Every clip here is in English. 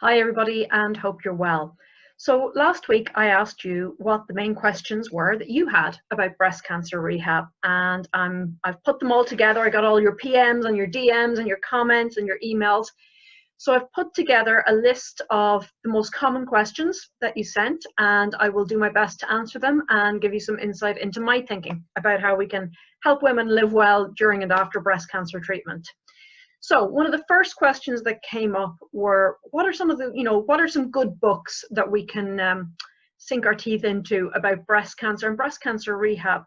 Hi everybody, and hope you're well. So last week I asked you what the main questions were that you had about breast cancer rehab, and I've put them all together. I got all your PMs and your DMs and your comments and your emails. So I've put together a list of the most common questions that you sent, and I will do my best to answer them and give you some insight into my thinking about how we can help women live well during and after breast cancer treatment. So one of the first questions that came up were, what are some good books that we can sink our teeth into about breast cancer and breast cancer rehab?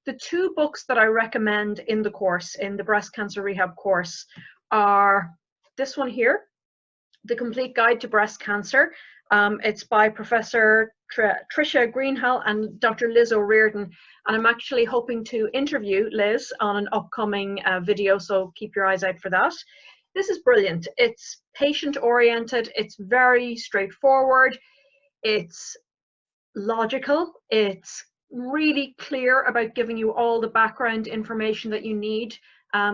The two books that I recommend in the course, in the breast cancer rehab course, are this one here, The Complete Guide to Breast Cancer. It's by Professor Tricia Greenhalgh and Dr. Liz O'Riordan, and I'm actually hoping to interview Liz on an upcoming video, so keep your eyes out for that. This is brilliant. It's patient-oriented, it's very straightforward, it's logical, it's really clear about giving you all the background information that you need,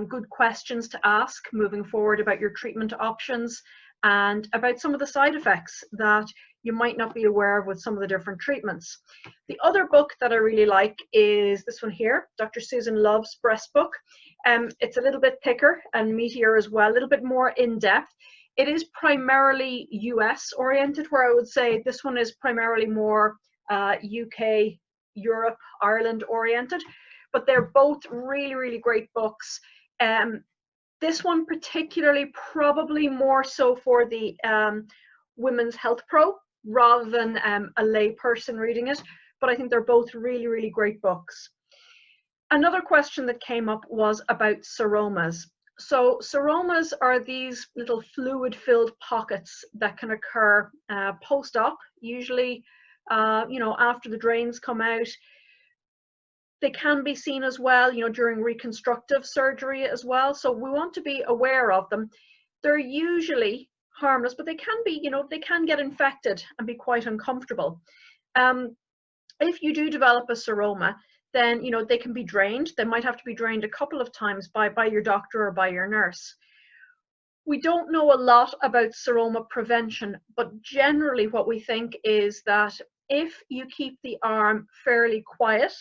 good questions to ask moving forward about your treatment options, and about some of the side effects that you might not be aware of with some of the different treatments. The other book that I really like is this one here, Dr. Susan Love's breast book. It's a little bit thicker and meatier as well, a little bit more in-depth. It is primarily US oriented, where I would say this one is primarily more UK, Europe, Ireland oriented, but they're both really, really great books. This one particularly probably more so for the Women's Health Pro rather than a lay person reading it, but I think they're both really, really great books. Another question that came up was about seromas. So seromas are these little fluid-filled pockets that can occur post-op, usually after the drains come out. They can be seen as well, during reconstructive surgery as well. So we want to be aware of them. They're usually harmless, but they can be, they can get infected and be quite uncomfortable. If you do develop a seroma, then, they can be drained. They might have to be drained a couple of times by your doctor or by your nurse. We don't know a lot about seroma prevention, but generally what we think is that if you keep the arm fairly quiet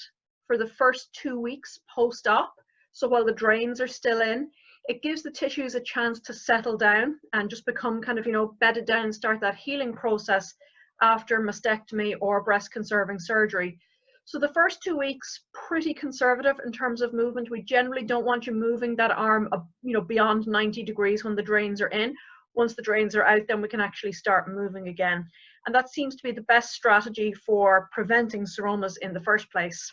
for the first 2 weeks post-op, so while the drains are still in, it gives the tissues a chance to settle down and just become kind of, bedded down and start that healing process after mastectomy or breast conserving surgery. So the first 2 weeks, pretty conservative in terms of movement. We generally don't want you moving that arm, beyond 90 degrees when the drains are in. Once the drains are out, then we can actually start moving again. And that seems to be the best strategy for preventing seromas in the first place.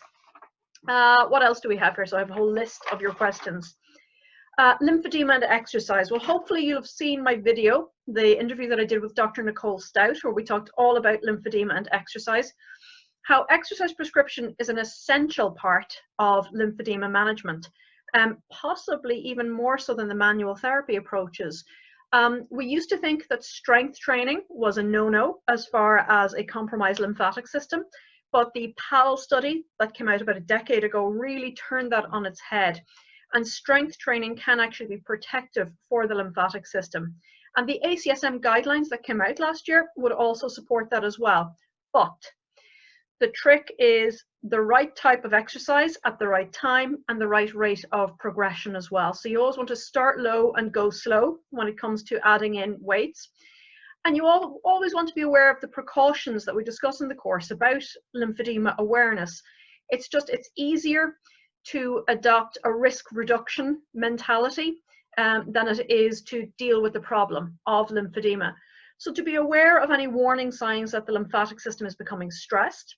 What else do we have here? So I have a whole list of your questions. Lymphedema and exercise. Well, hopefully you'll have seen my video, the interview that I did with Dr. Nicole Stout, where we talked all about lymphedema and exercise, how exercise prescription is an essential part of lymphedema management, possibly even more so than the manual therapy approaches. We used to think that strength training was a no-no as far as a compromised lymphatic system, but the PAL study that came out about a decade ago really turned that on its head. And strength training can actually be protective for the lymphatic system. And the ACSM guidelines that came out last year would also support that as well. But the trick is the right type of exercise at the right time and the right rate of progression as well. So you always want to start low and go slow when it comes to adding in weights. And you always want to be aware of the precautions that we discuss in the course about lymphedema awareness. It's easier to adopt a risk reduction mentality than it is to deal with the problem of lymphedema. So to be aware of any warning signs that the lymphatic system is becoming stressed,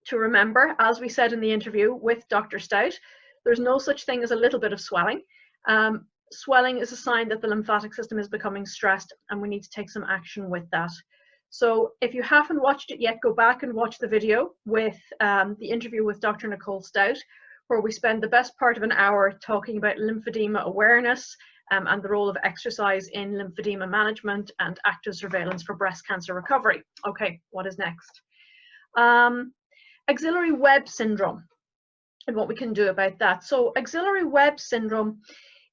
to remember, as we said in the interview with Dr. Stout, there's no such thing as a little bit of swelling. Swelling is a sign that the lymphatic system is becoming stressed, and we need to take some action with that. So if you haven't watched it yet, go back and watch the video with the interview with Dr. Nicole Stout, where we spend the best part of an hour talking about lymphedema awareness and the role of exercise in lymphedema management and active surveillance for breast cancer recovery. Okay, what is next? Axillary web syndrome and what we can do about that. So axillary web syndrome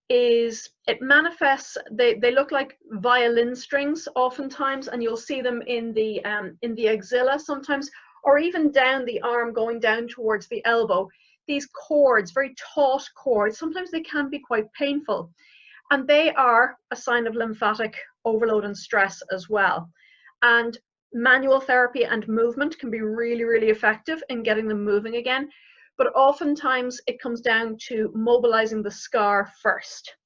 is it manifests, they look like violin strings oftentimes, and you'll see them in the axilla sometimes, or even down the arm going down towards the elbow. These cords, very taut cords, sometimes they can be quite painful, and they are a sign of lymphatic overload and stress as well. And manual therapy and movement can be really, really effective in getting them moving again. But oftentimes it comes down to mobilizing the scar first,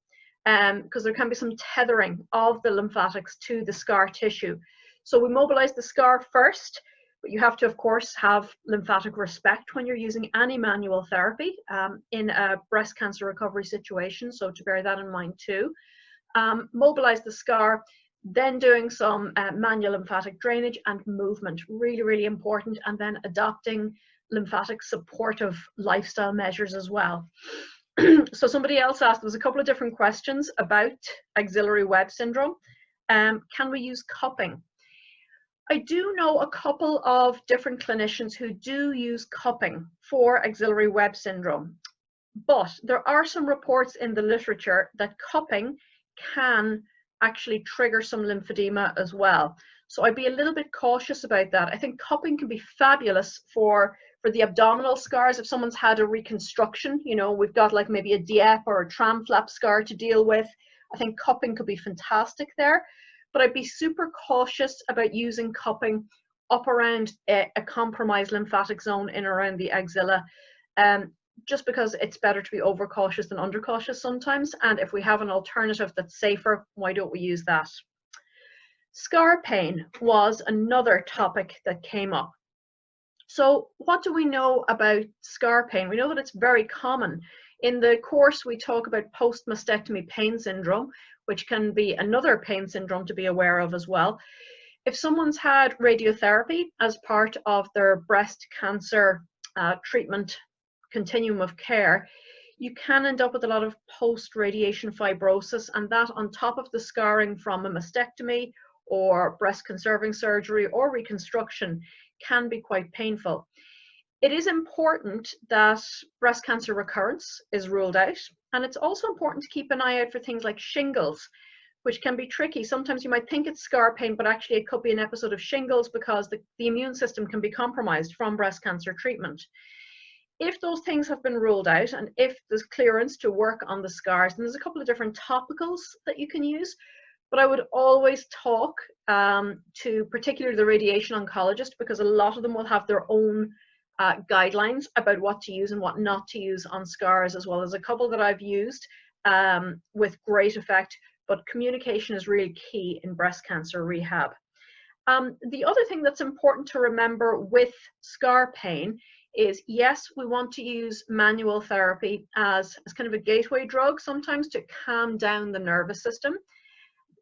because there can be some tethering of the lymphatics to the scar tissue. So we mobilize the scar first, but you have to, of course, have lymphatic respect when you're using any manual therapy in a breast cancer recovery situation. So to bear that in mind too. Mobilize the scar, then doing some manual lymphatic drainage and movement, really, really important, and then adopting lymphatic supportive lifestyle measures as well. So somebody else asked, there's a couple of different questions about axillary web syndrome. Can we use cupping? I do know a couple of different clinicians who do use cupping for axillary web syndrome, but there are some reports in the literature that cupping can actually trigger some lymphedema as well. So I'd be a little bit cautious about that. I think cupping can be fabulous for the abdominal scars. If someone's had a reconstruction, you know, we've got like maybe a DIEP or a tram flap scar to deal with, I think cupping could be fantastic there. But I'd be super cautious about using cupping up around a compromised lymphatic zone in around the axilla, just because it's better to be overcautious than undercautious sometimes. And if we have an alternative that's safer, why don't we use that? Scar pain was another topic that came up. So what do we know about scar pain? We know that it's very common. In the course, we talk about post-mastectomy pain syndrome, which can be another pain syndrome to be aware of as well. If someone's had radiotherapy as part of their breast cancer treatment continuum of care, you can end up with a lot of post-radiation fibrosis, and that on top of the scarring from a mastectomy or breast conserving surgery or reconstruction can be quite painful. It is important that breast cancer recurrence is ruled out, and it's also important to keep an eye out for things like shingles, which can be tricky. Sometimes you might think it's scar pain, but actually it could be an episode of shingles because the immune system can be compromised from breast cancer treatment. If those things have been ruled out, and if there's clearance to work on the scars, and there's a couple of different topicals that you can use, but I would always talk to particularly the radiation oncologist, because a lot of them will have their own guidelines about what to use and what not to use on scars, as well as a couple that I've used with great effect. But communication is really key in breast cancer rehab. The other thing that's important to remember with scar pain is, yes, we want to use manual therapy as kind of a gateway drug sometimes to calm down the nervous system.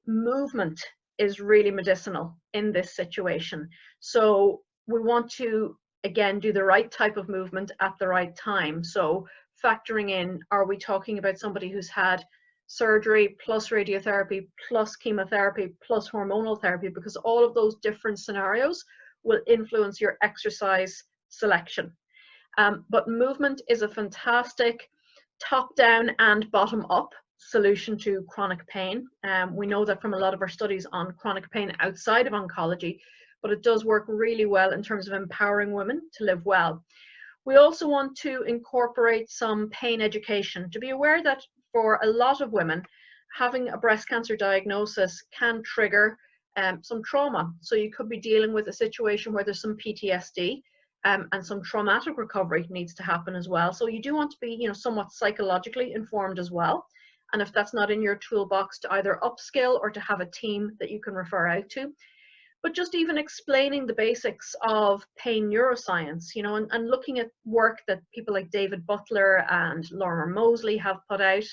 Movement is really medicinal in this situation. So we want to, again, do the right type of movement at the right time. So factoring in, are we talking about somebody who's had surgery plus radiotherapy plus chemotherapy plus hormonal therapy, because all of those different scenarios will influence your exercise selection. But movement is a fantastic top-down and bottom-up solution to chronic pain. We know that from a lot of our studies on chronic pain outside of oncology, but it does work really well in terms of empowering women to live well. We also want to incorporate some pain education, to be aware that for a lot of women, having a breast cancer diagnosis can trigger some trauma. So you could be dealing with a situation where there's some PTSD, and some traumatic recovery needs to happen as well. So you do want to be, you know, somewhat psychologically informed as well. And if that's not in your toolbox, to either upskill or to have a team that you can refer out to. But just even explaining the basics of pain neuroscience, you know, and looking at work that people like David Butler and Laura Mosley have put out.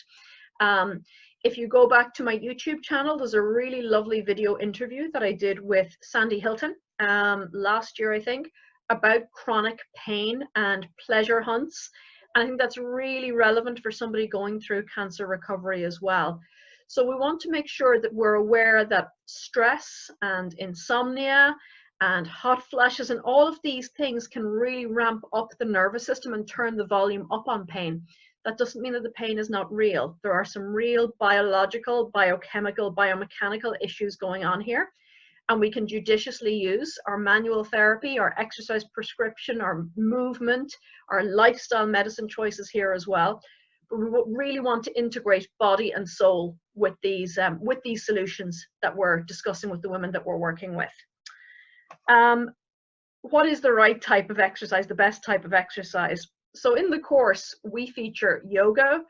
If you go back to my YouTube channel, there's a really lovely video interview that I did with Sandy Hilton last year, I think, about chronic pain and pleasure hunts. And I think that's really relevant for somebody going through cancer recovery as well. So we want to make sure that we're aware that stress and insomnia and hot flashes and all of these things can really ramp up the nervous system and turn the volume up on pain. that doesn't mean that the pain is not real. There are some real biological, biochemical, biomechanical issues going on here. And we can judiciously use our manual therapy, our exercise prescription, our movement, our lifestyle medicine choices here as well. But we really want to integrate body and soul with these solutions that we're discussing with the women that we're working with. What is the right type of exercise, the best type of exercise? So in the course, we feature yoga,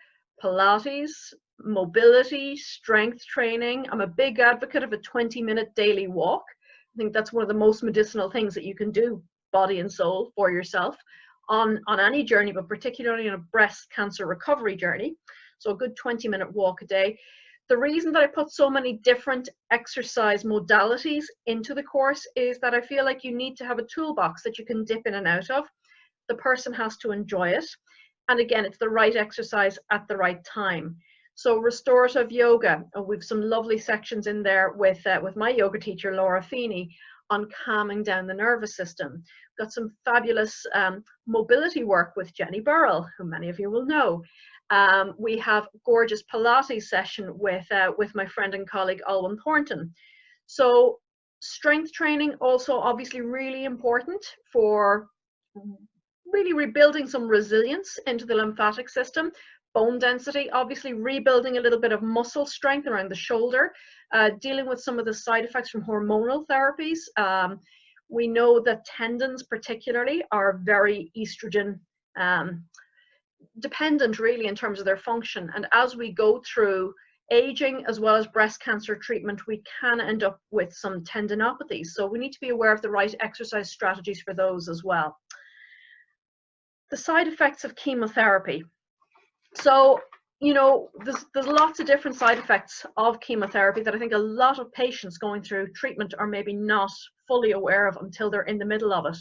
Pilates, mobility, strength training. I'm a big advocate of a 20-minute daily walk. I think that's one of the most medicinal things that you can do, body and soul, for yourself on any journey, but particularly on a breast cancer recovery journey. So a good 20-minute walk a day. The reason that I put so many different exercise modalities into the course is that I feel like you need to have a toolbox that you can dip in and out of. The person has to enjoy it. And again, it's the right exercise at the right time. So restorative yoga, we've some lovely sections in there with my yoga teacher, Laura Feeney, on calming down the nervous system. Got some fabulous mobility work with Jenny Burrell, who many of you will know. We have gorgeous Pilates session with my friend and colleague, Alwyn Thornton. So strength training also obviously really important for really rebuilding some resilience into the lymphatic system. Bone density, obviously rebuilding a little bit of muscle strength around the shoulder, dealing with some of the side effects from hormonal therapies. We know that tendons particularly are very estrogen dependent really in terms of their function. And as we go through aging as well as breast cancer treatment, we can end up with some tendinopathies. So we need to be aware of the right exercise strategies for those as well. The side effects of chemotherapy. So, you know, there's lots of different side effects of chemotherapy that I think a lot of patients going through treatment are maybe not fully aware of until they're in the middle of it.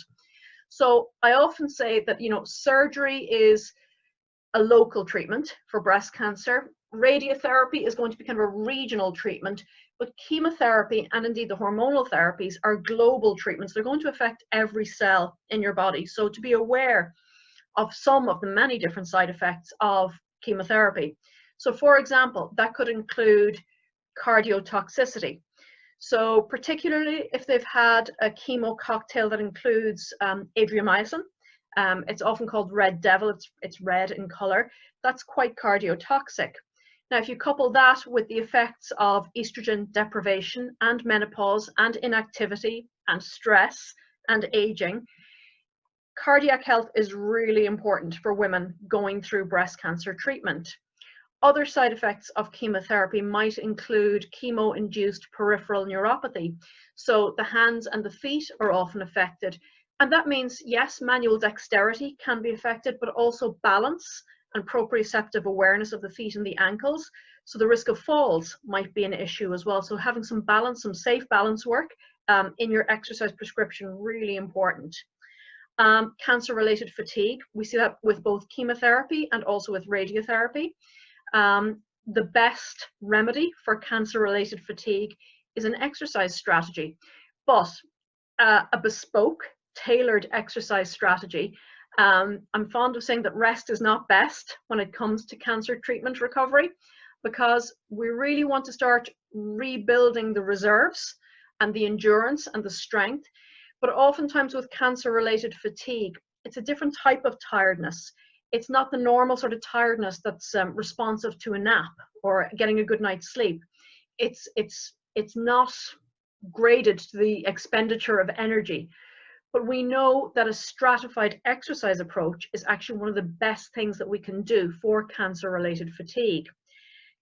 So I often say that, you know, surgery is a local treatment for breast cancer. Radiotherapy is going to be kind of a regional treatment, but chemotherapy and indeed the hormonal therapies are global treatments. They're going to affect every cell in your body. So to be aware of some of the many different side effects of chemotherapy. So for example, that could include cardiotoxicity. So particularly if they've had a chemo cocktail that includes adriamycin, it's often called red devil, it's red in color, that's quite cardiotoxic. Now, if you couple that with the effects of estrogen deprivation and menopause and inactivity and stress and aging, cardiac health is really important for women going through breast cancer treatment. Other side effects of chemotherapy might include chemo-induced peripheral neuropathy. So the hands and the feet are often affected. And that means, yes, manual dexterity can be affected, but also balance and proprioceptive awareness of the feet and the ankles. So the risk of falls might be an issue as well. So having some balance, some safe balance work in your exercise prescription, really important. Cancer-related fatigue, we see that with both chemotherapy and also with radiotherapy. The best remedy for cancer-related fatigue is an exercise strategy, but a bespoke, tailored exercise strategy. I'm fond of saying that rest is not best when it comes to cancer treatment recovery, because we really want to start rebuilding the reserves and the endurance and the strength. But oftentimes with cancer-related fatigue, it's a different type of tiredness. It's not the normal sort of tiredness that's responsive to a nap or getting a good night's sleep. It's not graded to the expenditure of energy. But we know that a stratified exercise approach is actually one of the best things that we can do for cancer-related fatigue.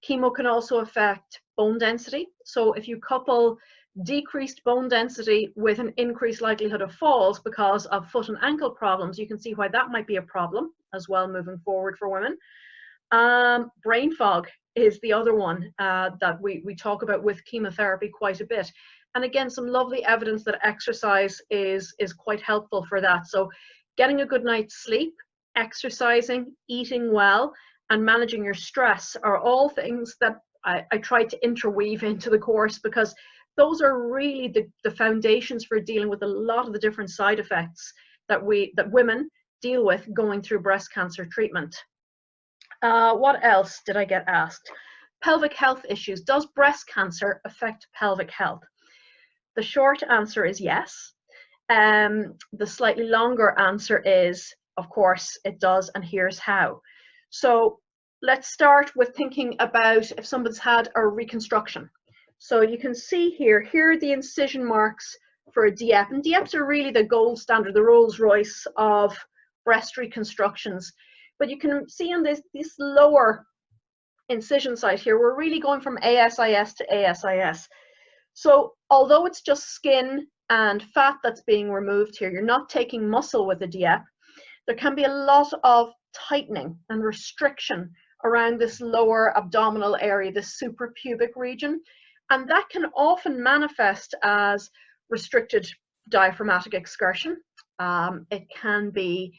Chemo can also affect bone density. So if you couple decreased bone density with an increased likelihood of falls because of foot and ankle problems, you can see why that might be a problem as well moving forward for women. Brain fog is the other one that we talk about with chemotherapy quite a bit. And again, some lovely evidence that exercise is quite helpful for that. So getting a good night's sleep, exercising, eating well, and managing your stress are all things that I try to interweave into the course, because those are really the foundations for dealing with a lot of the different side effects that women deal with going through breast cancer treatment. What else did I get asked? Pelvic health issues. Does breast cancer affect pelvic health? The short answer is yes. The slightly longer answer is, of course, it does, and here's how. So let's start with thinking about if somebody's had a reconstruction. So you can see here are the incision marks for a DIEP, and DIEPs are really the gold standard, the Rolls Royce of breast reconstructions. But you can see on this lower incision site here, we're really going from ASIS to ASIS. So although it's just skin and fat that's being removed here, you're not taking muscle with a DIEP, there can be a lot of tightening and restriction around this lower abdominal area, this suprapubic region, and that can often manifest as restricted diaphragmatic excursion. It can be,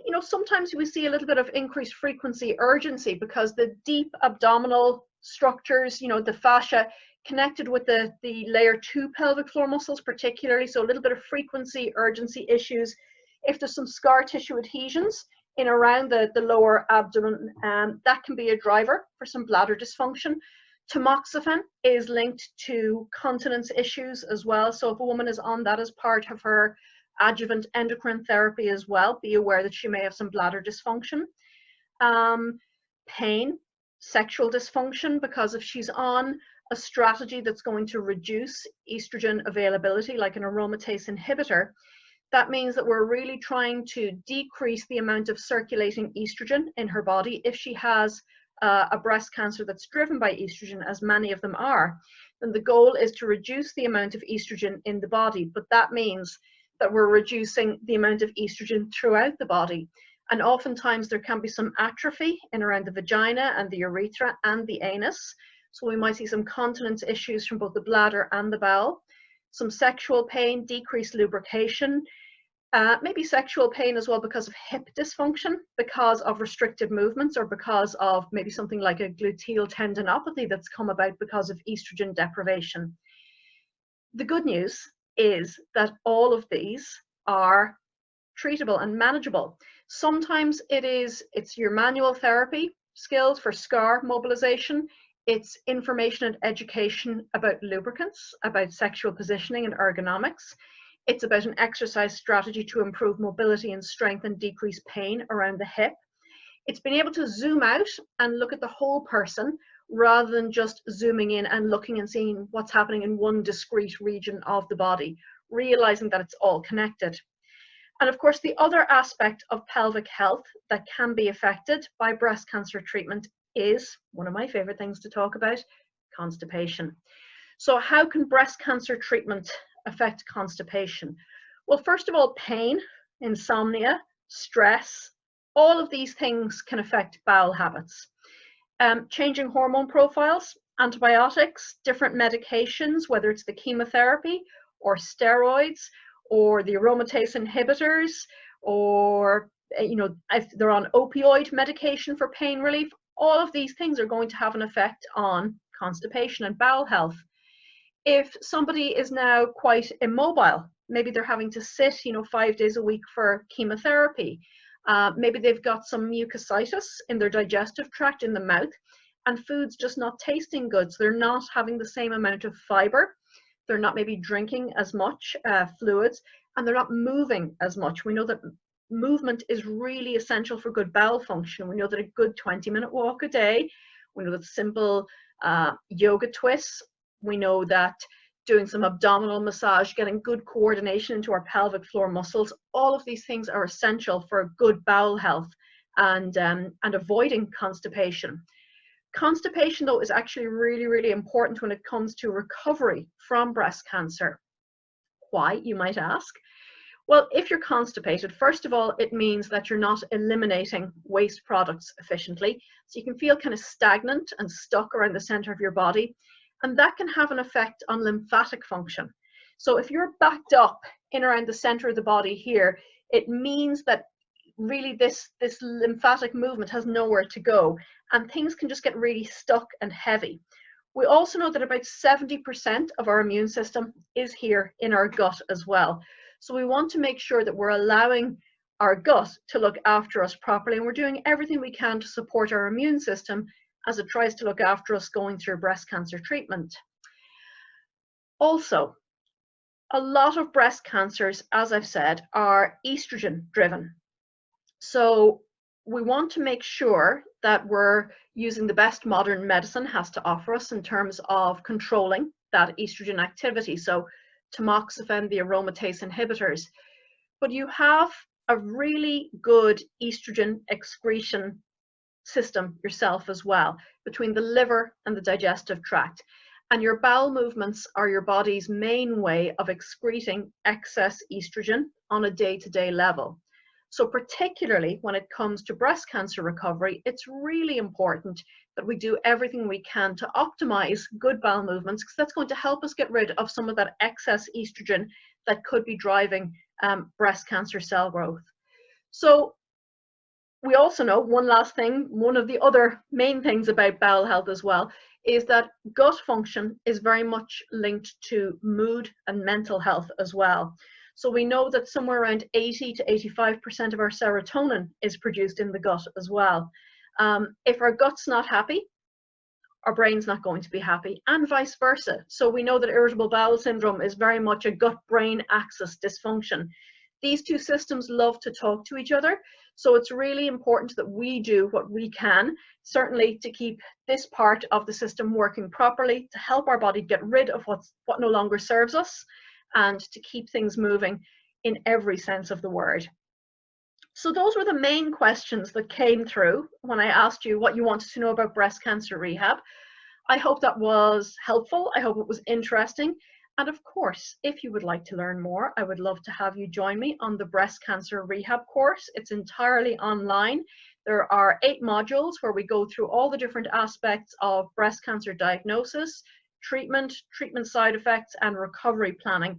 you know, sometimes we see a little bit of increased frequency urgency because the deep abdominal structures, you know, the fascia connected with the layer 2 pelvic floor muscles particularly, so a little bit of frequency urgency issues. If there's some scar tissue adhesions in around the lower abdomen, that can be a driver for some bladder dysfunction. Tamoxifen is linked to continence issues as well, so if a woman is on that as part of her adjuvant endocrine therapy as well, be aware that she may have some bladder dysfunction. Pain, sexual dysfunction, because if she's on a strategy that's going to reduce estrogen availability, like an aromatase inhibitor, that means that we're really trying to decrease the amount of circulating estrogen in her body. If she has a breast cancer that's driven by estrogen, as many of them are, then the goal is to reduce the amount of estrogen in the body. But that means that we're reducing the amount of estrogen throughout the body. And oftentimes there can be some atrophy in around the vagina and the urethra and the anus. So we might see some continence issues from both the bladder and the bowel, some sexual pain, decreased lubrication, maybe sexual pain as well because of hip dysfunction, because of restricted movements, or because of maybe something like a gluteal tendinopathy that's come about because of estrogen deprivation. The good news is that all of these are treatable and manageable. Sometimes it's your manual therapy skills for scar mobilization. It's information and education about lubricants, about sexual positioning and ergonomics. It's about an exercise strategy to improve mobility and strength and decrease pain around the hip. It's being able to zoom out and look at the whole person rather than just zooming in and looking and seeing what's happening in one discrete region of the body, realizing that it's all connected. And of course, the other aspect of pelvic health that can be affected by breast cancer treatment is one of my favorite things to talk about: constipation. So how can breast cancer treatment affect constipation? Well, first of all, pain, insomnia, stress, all of these things can affect bowel habits. Changing hormone profiles, antibiotics, different medications, whether it's the chemotherapy or steroids or the aromatase inhibitors, or if they're on opioid medication for pain relief, all of these things are going to have an effect on constipation and bowel health. If somebody is now quite immobile, maybe they're having to sit 5 days a week for chemotherapy, maybe they've got some mucositis in their digestive tract in the mouth, and food's just not tasting good, so they're not having the same amount of fiber, they're not maybe drinking as much fluids, and they're not moving as much. We know that movement is really essential for good bowel function. We know that a good 20-minute walk a day, we know that simple yoga twists, we know that doing some abdominal massage, getting good coordination into our pelvic floor muscles, all of these things are essential for good bowel health and avoiding constipation. Constipation, though, is actually really, really important when it comes to recovery from breast cancer. Why, you might ask? Well, if you're constipated, first of all, it means that you're not eliminating waste products efficiently. So you can feel kind of stagnant and stuck around the center of your body. And that can have an effect on lymphatic function. So if you're backed up in around the center of the body here, it means that really this lymphatic movement has nowhere to go, and things can just get really stuck and heavy. We also know that about 70% of our immune system is here in our gut as well. So we want to make sure that we're allowing our gut to look after us properly, and we're doing everything we can to support our immune system as it tries to look after us going through breast cancer treatment. Also, a lot of breast cancers, as I've said, are estrogen driven. So we want to make sure that we're using the best modern medicine has to offer us in terms of controlling that estrogen activity. So tamoxifen, the aromatase inhibitors. But you have a really good estrogen excretion system yourself as well, between the liver and the digestive tract. And your bowel movements are your body's main way of excreting excess estrogen on a day-to-day level. So particularly when it comes to breast cancer recovery, it's really important that we do everything we can to optimize good bowel movements, because that's going to help us get rid of some of that excess estrogen that could be driving breast cancer cell growth. So we also know one last thing, one of the other main things about bowel health as well, is that gut function is very much linked to mood and mental health as well. So we know that somewhere around 80 to 85% of our serotonin is produced in the gut as well. If our gut's not happy, our brain's not going to be happy, and vice versa. So we know that irritable bowel syndrome is very much a gut-brain axis dysfunction. These two systems love to talk to each other, so it's really important that we do what we can, certainly to keep this part of the system working properly, to help our body get rid of what no longer serves us, and to keep things moving in every sense of the word. So those were the main questions that came through when I asked you what you wanted to know about breast cancer rehab. I hope that was helpful. I hope it was interesting. And of course, if you would like to learn more, I would love to have you join me on the Breast Cancer Rehab course. It's entirely online. There are 8 modules where we go through all the different aspects of breast cancer diagnosis, treatment side effects, and recovery planning,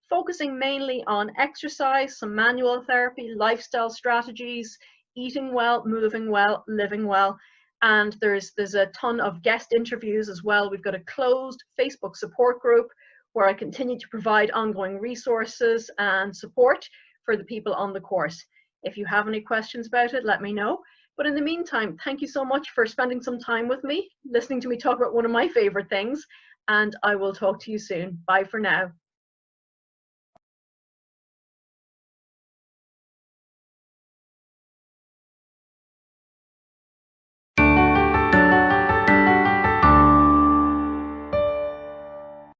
focusing mainly on exercise, some manual therapy, lifestyle strategies, eating well, moving well, living well. And there's a ton of guest interviews as well. We've got a closed Facebook support group where I continue to provide ongoing resources and support for the people on the course. If you have any questions about it, let me know. But in the meantime, thank you so much for spending some time with me, listening to me talk about one of my favorite things, and I will talk to you soon. Bye for now.